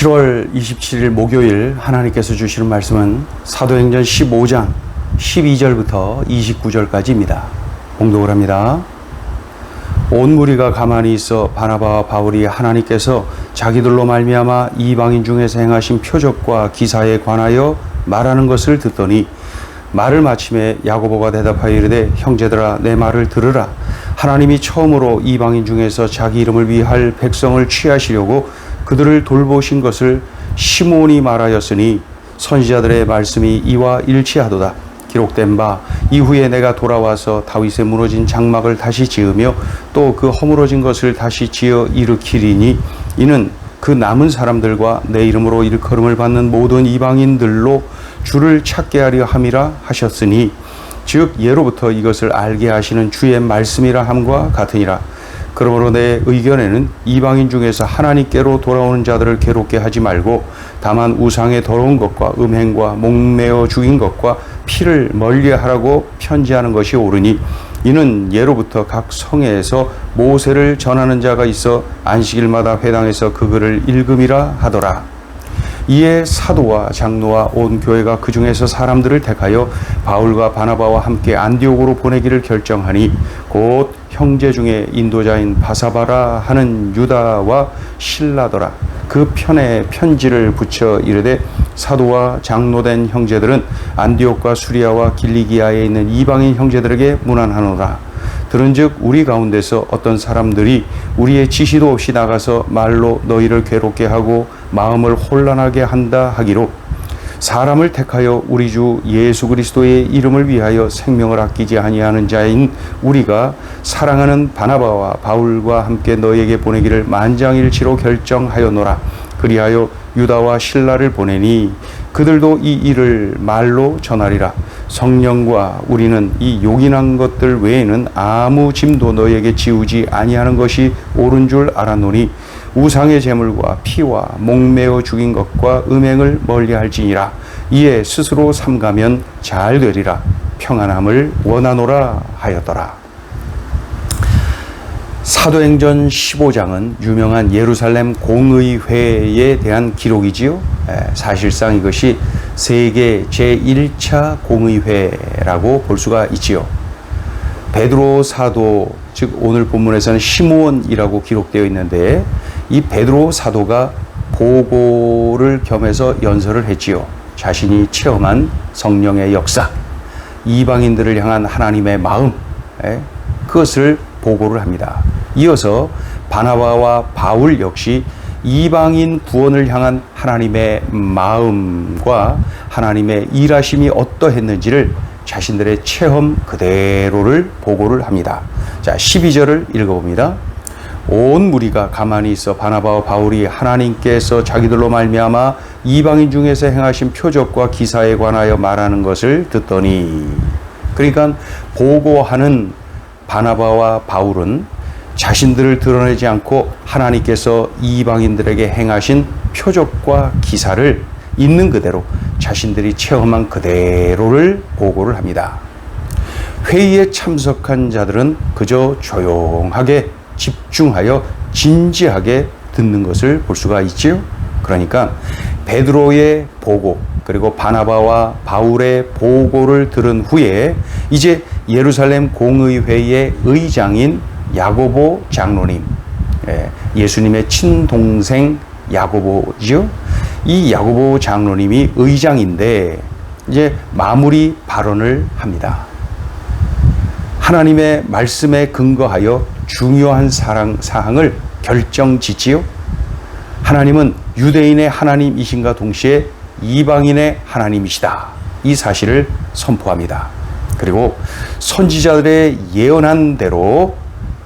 7월 27일 목요일 하나님께서 주시는 말씀은 사도행전 15장 12절부터 29절까지입니다. 봉독을 합니다. 온 무리가 가만히 있어 바나바와 바울이 하나님께서 자기들로 말미암아 이방인 중에서 행하신 표적과 기사에 관하여 말하는 것을 듣더니 말을 마침에 야고보가 대답하여 이르되 형제들아 내 말을 들으라. 하나님이 처음으로 이방인 중에서 자기 이름을 위할 백성을 취하시려고 그들을 돌보신 것을 시몬이 말하였으니 선지자들의 말씀이 이와 일치하도다. 기록된 바 이후에 내가 돌아와서 다윗의 무너진 장막을 다시 지으며 또 그 허물어진 것을 다시 지어 일으키리니 이는 그 남은 사람들과 내 이름으로 일컬음을 받는 모든 이방인들로 주를 찾게 하려 함이라 하셨으니 즉 예로부터 이것을 알게 하시는 주의 말씀이라 함과 같으니라. 그러므로 내 의견에는 이방인 중에서 하나님께로 돌아오는 자들을 괴롭게 하지 말고 다만 우상의 더러운 것과 음행과 목매어 죽인 것과 피를 멀리하라고 편지하는 것이 옳으니 이는 예로부터 각 성에서 모세를 전하는 자가 있어 안식일마다 회당에서 그 글을 읽음이라 하더라. 이에 사도와 장로와 온 교회가 그 중에서 사람들을 택하여 바울과 바나바와 함께 안디옥으로 보내기를 결정하니 곧 형제 중에 인도자인 바사바라 하는 유다와 실라더라. 그 편에 편지를 붙여 이르되 사도와 장로된 형제들은 안디옥과 수리아와 길리기아에 있는 이방인 형제들에게 문안하노라. 들은즉 우리 가운데서 어떤 사람들이 우리의 지시도 없이 나가서 말로 너희를 괴롭게 하고 마음을 혼란하게 한다 하기로 사람을 택하여 우리 주 예수 그리스도의 이름을 위하여 생명을 아끼지 아니하는 자인 우리가 사랑하는 바나바와 바울과 함께 너희에게 보내기를 만장일치로 결정하였노라. 그리하여 유다와 실라를 보내니 그들도 이 일을 말로 전하리라. 성령과 우리는 이 요긴한 것들 외에는 아무 짐도 너희에게 지우지 아니하는 것이 옳은 줄 알았노니 우상의 제물과 피와 목매어 죽인 것과 음행을 멀리할지니라. 이에 스스로 삼가면 잘 되리라. 평안함을 원하노라 하였더라. 사도행전 15장은 유명한 예루살렘 공의회에 대한 기록이지요. 사실상 이것이 세계 제1차 공의회라고 볼 수가 있지요. 베드로 사도, 즉 오늘 본문에서는 시몬이라고 기록되어 있는데 이 베드로 사도가 보고를 겸해서 연설을 했지요. 자신이 체험한 성령의 역사, 이방인들을 향한 하나님의 마음, 그것을 보고를 합니다. 이어서 바나바와 바울 역시 이방인 구원을 향한 하나님의 마음과 하나님의 일하심이 어떠했는지를 자신들의 체험 그대로를 보고를 합니다. 자, 12절을 읽어봅니다. 온 무리가 가만히 있어 바나바와 바울이 하나님께서 자기들로 말미암아 이방인 중에서 행하신 표적과 기사에 관하여 말하는 것을 듣더니, 그러니까 보고하는 바나바와 바울은 자신들을 드러내지 않고 하나님께서 이방인들에게 행하신 표적과 기사를 있는 그대로 자신들이 체험한 그대로를 보고를 합니다. 회의에 참석한 자들은 그저 조용하게 집중하여 진지하게 듣는 것을 볼 수가 있지요. 그러니까 베드로의 보고 그리고 바나바와 바울의 보고를 들은 후에 이제 예루살렘 공의회의 의장인 야고보 장로님, 예수님의 친동생 야고보죠. 이 야고보 장로님이 의장인데 이제 마무리 발언을 합니다. 하나님의 말씀에 근거하여 중요한 사항을 결정짓지요. 하나님은 유대인의 하나님이신가 동시에 이방인의 하나님이시다. 이 사실을 선포합니다. 그리고 선지자들의 예언한 대로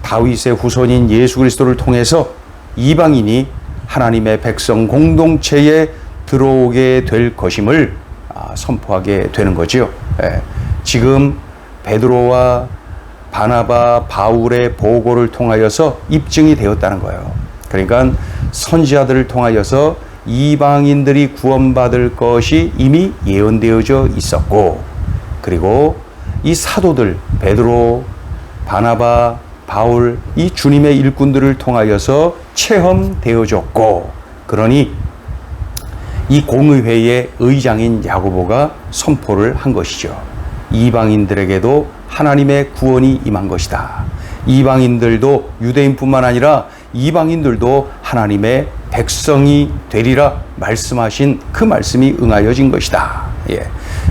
다윗의 후손인 예수 그리스도를 통해서 이방인이 하나님의 백성 공동체에 들어오게 될 것임을 선포하게 되는 거지요. 지금 베드로와 바나바, 바울의 보고를 통하여서 입증이 되었다는 거예요. 그러니까 선지자들을 통하여서 이방인들이 구원받을 것이 이미 예언되어져 있었고, 그리고 이 사도들 베드로, 바나바, 바울, 이 주님의 일꾼들을 통하여서 체험되어졌고, 그러니 이 공의회의 의장인 야고보가 선포를 한 것이죠. 이방인들에게도 하나님의 구원이 임한 것이다. 이방인들도, 유대인뿐만 아니라 이방인들도 하나님의 백성이 되리라 말씀하신 그 말씀이 응하여진 것이다. 예.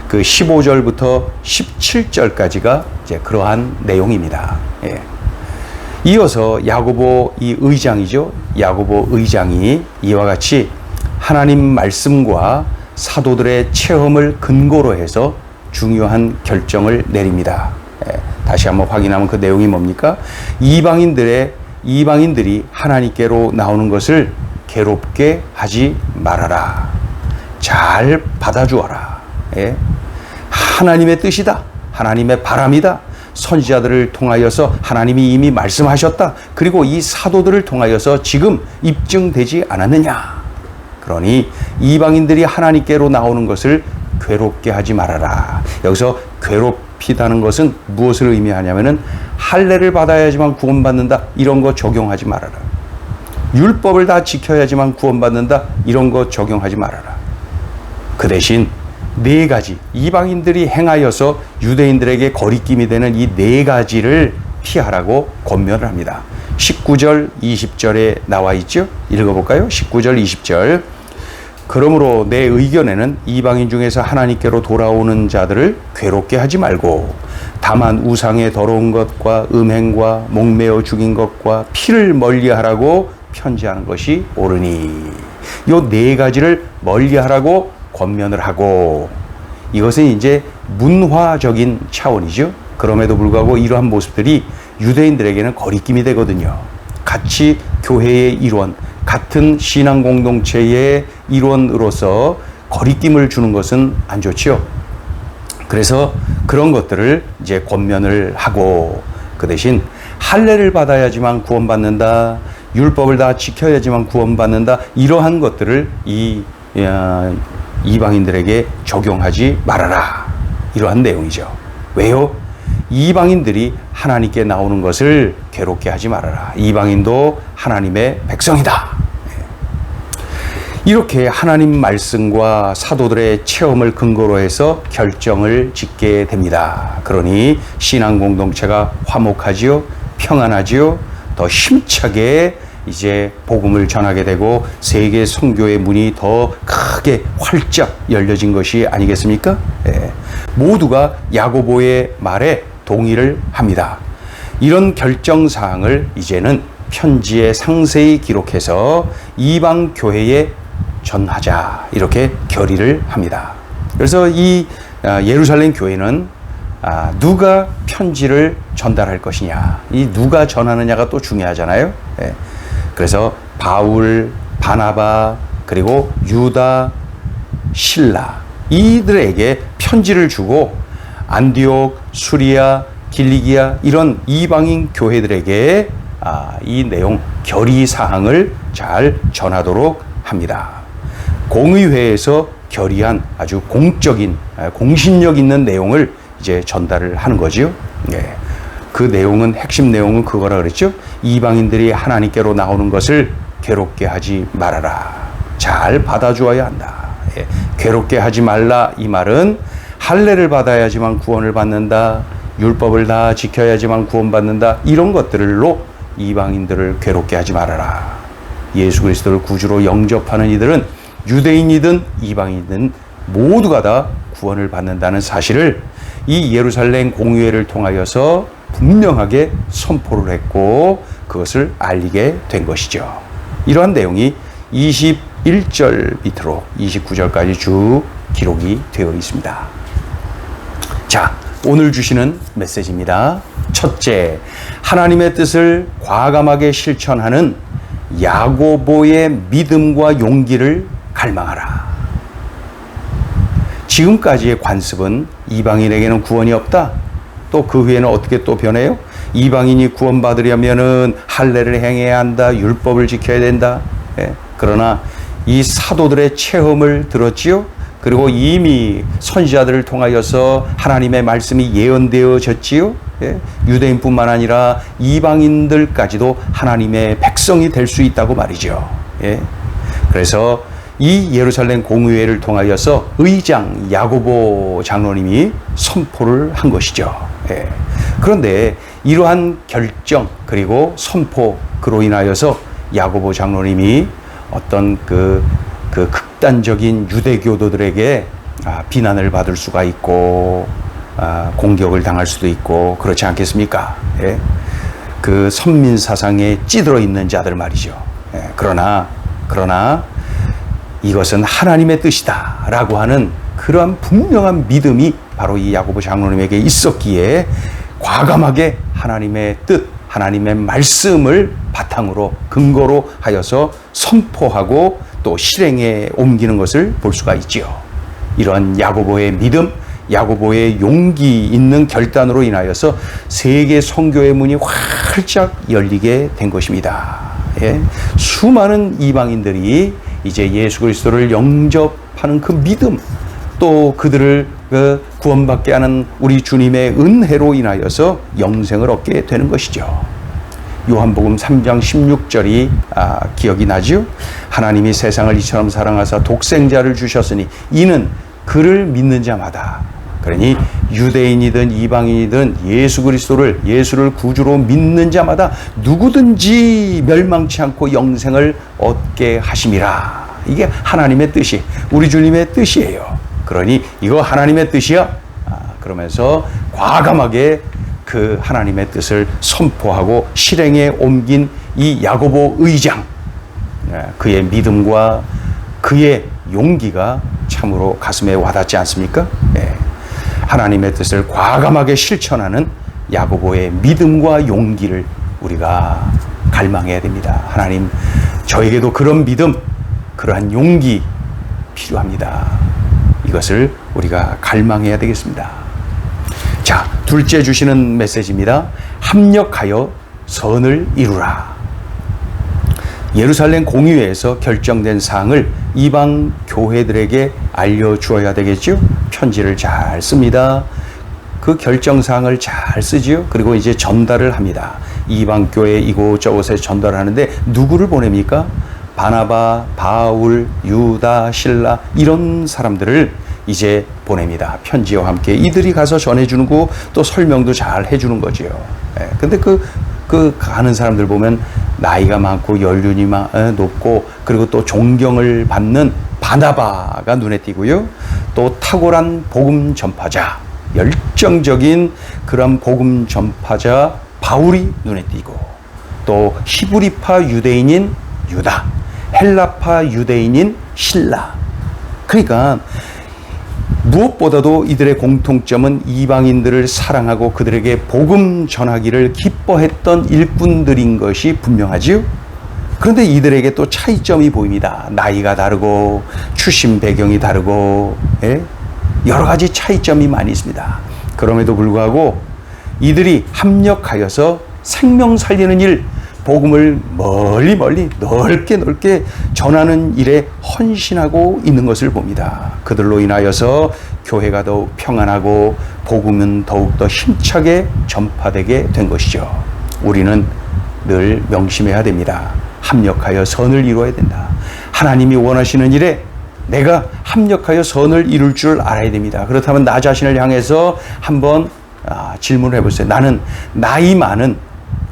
그 15절부터 17절까지가 이제 그러한 내용입니다. 예. 이어서 야고보 이 의장이죠. 야고보 의장이 이와 같이 하나님 말씀과 사도들의 체험을 근거로 해서 중요한 결정을 내립니다. 예. 다시 한번 확인하면 그 내용이 뭡니까? 이방인들이 하나님께로 나오는 것을 괴롭게 하지 말아라. 잘 받아주어라. 예. 하나님의 뜻이다. 하나님의 바람이다. 선지자들을 통하여서 하나님이 이미 말씀하셨다. 그리고 이 사도들을 통하여서 지금 입증되지 않았느냐. 그러니 이방인들이 하나님께로 나오는 것을 괴롭게 하지 말아라. 여기서 괴롭히다는 것은 무엇을 의미하냐면은 할례를 받아야지만 구원받는다. 이런 거 적용하지 말아라. 율법을 다 지켜야지만 구원받는다. 이런 거 적용하지 말아라. 그 대신 네 가지, 이방인들이 행하여서 유대인들에게 거리낌이 되는 이 네 가지를 피하라고 권면을 합니다. 19절, 20절에 나와 있죠? 읽어볼까요? 19절, 20절. 그러므로 내 의견에는 이방인 중에서 하나님께로 돌아오는 자들을 괴롭게 하지 말고 다만 우상의 더러운 것과 음행과 목매어 죽인 것과 피를 멀리하라고 편지하는 것이 옳으니 요 네 가지를 멀리하라고 권면을 하고, 이것은 이제 문화적인 차원이죠. 그럼에도 불구하고 이러한 모습들이 유대인들에게는 거리낌이 되거든요. 같이 교회의 일원, 같은 신앙 공동체의 일원으로서 거리낌을 주는 것은 안 좋지요. 그래서 그런 것들을 이제 권면을 하고, 그 대신 할례를 받아야지만 구원받는다. 율법을 다 지켜야지만 구원받는다. 이러한 것들을 이방인들에게 적용하지 말아라. 이러한 내용이죠. 왜요? 이방인들이 하나님께 나오는 것을 괴롭게 하지 말아라. 이방인도 하나님의 백성이다. 이렇게 하나님 말씀과 사도들의 체험을 근거로 해서 결정을 짓게 됩니다. 그러니 신앙 공동체가 화목하지요, 평안하지요, 더 힘차게 이제 복음을 전하게 되고 세계 선교의 문이 더 크게 활짝 열려진 것이 아니겠습니까? 예. 모두가 야고보의 말에 동의를 합니다. 이런 결정사항을 이제는 편지에 상세히 기록해서 이방 교회에 전하자, 이렇게 결의를 합니다. 그래서 이 예루살렘 교회는 누가 편지를 전달할 것이냐, 이 누가 전하느냐가 또 중요하잖아요. 예. 그래서 바울, 바나바, 그리고 유다, 실라, 이들에게 편지를 주고 안디옥, 수리아, 길리기아 이런 이방인 교회들에게 이 내용, 결의사항을 잘 전하도록 합니다. 공의회에서 결의한 아주 공적인, 공신력 있는 내용을 이제 전달을 하는 거지요. 네. 그 내용은, 핵심 내용은 그거라 그랬죠. 이방인들이 하나님께로 나오는 것을 괴롭게 하지 말아라. 잘 받아주어야 한다. 예. 괴롭게 하지 말라, 이 말은 할례를 받아야지만 구원을 받는다. 율법을 다 지켜야지만 구원받는다. 이런 것들로 이방인들을 괴롭게 하지 말아라. 예수 그리스도를 구주로 영접하는 이들은 유대인이든 이방인이든 모두가 다 구원을 받는다는 사실을 이 예루살렘 공의회를 통하여서 분명하게 선포를 했고 그것을 알리게 된 것이죠. 이러한 내용이 21절 밑으로 29절까지 쭉 기록이 되어 있습니다. 자, 오늘 주시는 메시지입니다. 첫째, 하나님의 뜻을 과감하게 실천하는 야고보의 믿음과 용기를 갈망하라. 지금까지의 관습은 이방인에게는 구원이 없다. 또 그 후에는 어떻게 또 변해요? 이방인이 구원받으려면은 할례를 행해야 한다. 율법을 지켜야 된다. 예. 그러나 이 사도들의 체험을 들었지요. 그리고 이미 선지자들을 통하여서 하나님의 말씀이 예언되어졌지요. 예. 유대인뿐만 아니라 이방인들까지도 하나님의 백성이 될 수 있다고 말이죠. 예. 그래서 이 예루살렘 공의회를 통하여서 의장 야고보 장로님이 선포를 한 것이죠. 예. 그런데 이러한 결정 그리고 선포 그로 인하여서 야고보 장로님이 어떤 그 극단적인 유대교도들에게 비난을 받을 수가 있고 공격을 당할 수도 있고 그렇지 않겠습니까? 예. 그 선민 사상에 찌들어 있는 자들 말이죠. 예. 그러나 이것은 하나님의 뜻이다 라고 하는 그러한 분명한 믿음이 바로 이 야고보 장로님에게 있었기에 과감하게 하나님의 뜻, 하나님의 말씀을 바탕으로 근거로 하여서 선포하고 또 실행에 옮기는 것을 볼 수가 있지요. 이런 야고보의 믿음, 야고보의 용기 있는 결단으로 인하여서 세계 선교의 문이 활짝 열리게 된 것입니다. 예. 수많은 이방인들이 이제 예수 그리스도를 영접하는 그 믿음, 또 그들을 구원받게 하는 우리 주님의 은혜로 인하여서 영생을 얻게 되는 것이죠. 요한복음 3장 16절이 기억이 나죠? 하나님이 세상을 이처럼 사랑하사 독생자를 주셨으니 이는 그를 믿는 자마다, 그러니 유대인이든 이방인이든 예수를 구주로 믿는 자마다 누구든지 멸망치 않고 영생을 얻게 하심이라. 이게 하나님의 뜻이, 우리 주님의 뜻이에요. 그러니 이거 하나님의 뜻이야. 그러면서 과감하게 그 하나님의 뜻을 선포하고 실행에 옮긴 이 야고보 의장, 그의 믿음과 그의 용기가 참으로 가슴에 와닿지 않습니까? 네. 하나님의 뜻을 과감하게 실천하는 야고보의 믿음과 용기를 우리가 갈망해야 됩니다. 하나님, 저에게도 그런 믿음, 그러한 용기 필요합니다. 이것을 우리가 갈망해야 되겠습니다. 자, 둘째 주시는 메시지입니다. 합력하여 선을 이루라. 예루살렘 공의회에서 결정된 사항을 이방 교회들에게 알려주어야 되겠죠. 편지를 잘 씁니다. 그 결정사항을 잘 쓰지요. 그리고 이제 전달을 합니다. 이방 교회 이곳저곳에 전달하는데 누구를 보냅니까? 바나바, 바울, 유다, 실라 이런 사람들을 이제 보냅니다. 편지와 함께 이들이 가서 전해주는 거 또 설명도 잘 해주는 거지요. 근데 그 가는 사람들 보면 나이가 많고 연륜이 높고 그리고 또 존경을 받는 바나바가 눈에 띄고요. 또 탁월한 복음 전파자, 열정적인 그런 복음 전파자 바울이 눈에 띄고, 또 히브리파 유대인인 유다, 헬라파 유대인인 실라. 그러니까 무엇보다도 이들의 공통점은 이방인들을 사랑하고 그들에게 복음 전하기를 기뻐했던 일꾼들인 것이 분명하지요. 그런데 이들에게 또 차이점이 보입니다. 나이가 다르고 출신 배경이 다르고 여러 가지 차이점이 많이 있습니다. 그럼에도 불구하고 이들이 합력하여서 생명 살리는 일, 복음을 멀리 넓게 전하는 일에 헌신하고 있는 것을 봅니다. 그들로 인하여서 교회가 더욱 평안하고 복음은 더욱더 힘차게 전파되게 된 것이죠. 우리는 늘 명심해야 됩니다. 합력하여 선을 이루어야 된다. 하나님이 원하시는 일에 내가 합력하여 선을 이룰 줄 알아야 됩니다. 그렇다면 나 자신을 향해서 한번 질문을 해보세요. 나는 나이 많은,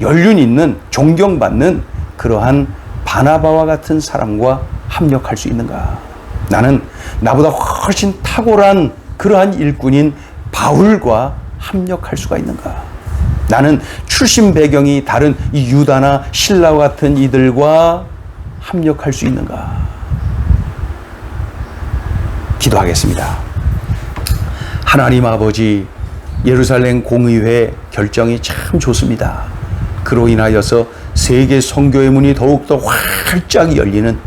연륜 있는, 존경받는 그러한 바나바와 같은 사람과 합력할 수 있는가? 나는 나보다 훨씬 탁월한 그러한 일꾼인 바울과 합력할 수가 있는가? 나는 출신 배경이 다른 이 유다나 실라와 같은 이들과 합력할 수 있는가? 기도하겠습니다. 하나님 아버지, 예루살렘 공의회 결정이 참 좋습니다. 그로 인하여서 세계 선교의 문이 더욱더 활짝 열리는,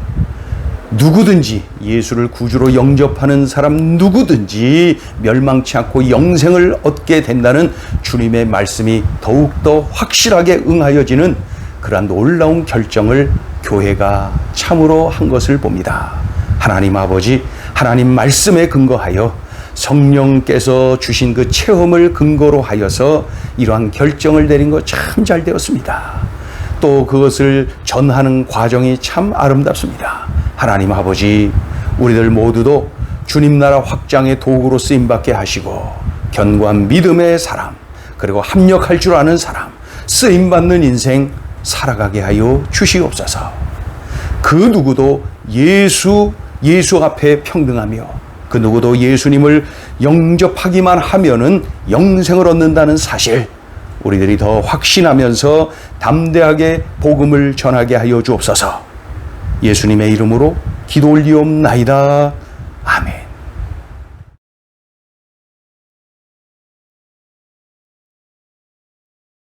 누구든지 예수를 구주로 영접하는 사람 누구든지 멸망치 않고 영생을 얻게 된다는 주님의 말씀이 더욱더 확실하게 응하여지는 그러한 놀라운 결정을 교회가 참으로 한 것을 봅니다. 하나님 아버지, 하나님 말씀에 근거하여 성령께서 주신 그 체험을 근거로 하여서 이러한 결정을 내린 거 참 잘 되었습니다. 또 그것을 전하는 과정이 참 아름답습니다. 하나님 아버지, 우리들 모두도 주님 나라 확장의 도구로 쓰임받게 하시고 견고한 믿음의 사람, 그리고 합력할 줄 아는 사람, 쓰임받는 인생 살아가게 하여 주시옵소서. 그 누구도 예수 앞에 평등하며 그 누구도 예수님을 영접하기만 하면은 영생을 얻는다는 사실, 우리들이 더 확신하면서 담대하게 복음을 전하게 하여 주옵소서. 예수님의 이름으로 기도 올리옵나이다.